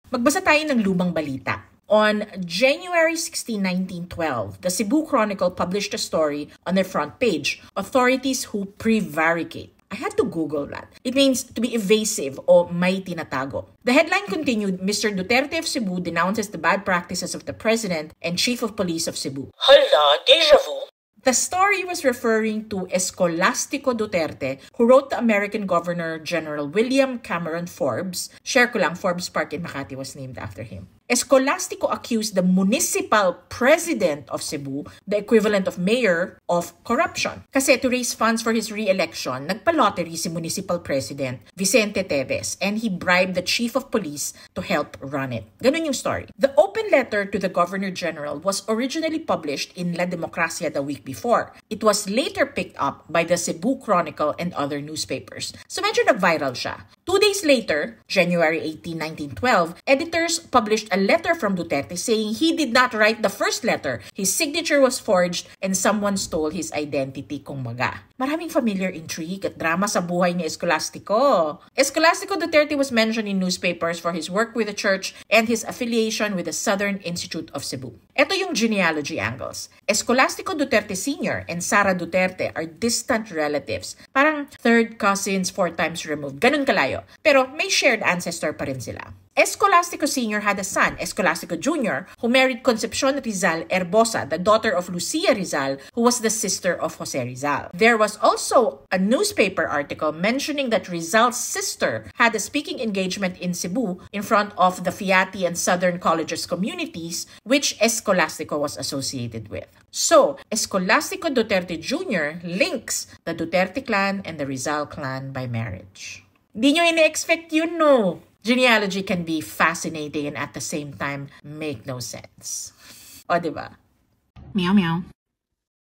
Magbasa tayo ng lumang balita. On January 16, 1912, the Cebu Chronicle published a story on their front page, Authorities Who Prevaricate. I had to Google that. It means to be evasive o may tinatago. The headline continued, Mr. Duterte of Cebu denounces the bad practices of the President and Chief of Police of Cebu. Hala, deja vu. The story was referring to Escolastico Duterte, who wrote the American Governor General William Cameron Forbes. Share ko lang, Forbes Park in Makati was named after him. Escolastico accused the municipal president of Cebu, the equivalent of mayor, of corruption. Kasi to raise funds for his re-election, nagpa-lottery si municipal president Vicente Teves and he bribed the chief of police to help run it. Ganun yung story. The open letter to the Governor General was originally published in La Democracia the week before. It was later picked up by the Cebu Chronicle and other newspapers. So medyo nag-viral siya. 2 days later, January 18, 1912, editors published a letter from Duterte saying he did not write the first letter. His signature was forged and someone stole his identity, kumbaga. Maraming familiar intrigue at drama sa buhay ni Escolastico. Escolastico Duterte was mentioned in newspapers for his work with the church and his affiliation with the Southern Institute of Cebu. Ito yung genealogy angles. Escolastico Duterte Sr. and Sara Duterte are distant relatives. Parang third cousins 4 times removed. Ganun kalayo. Pero may shared ancestor pa rin sila. Escolastico Sr. had a son, Escolastico Jr., who married Concepcion Rizal Herbosa, the daughter of Lucia Rizal, who was the sister of Jose Rizal. There was also a newspaper article mentioning that Rizal's sister had a speaking engagement in Cebu in front of the Fiati and Southern Colleges communities, which Escolastico was associated with. So, Escolastico Duterte Jr. links the Duterte clan and the Rizal clan by marriage. Di nyo ina-expect yun, no? Genealogy can be fascinating and at the same time make no sense. O, diba? Meow meow.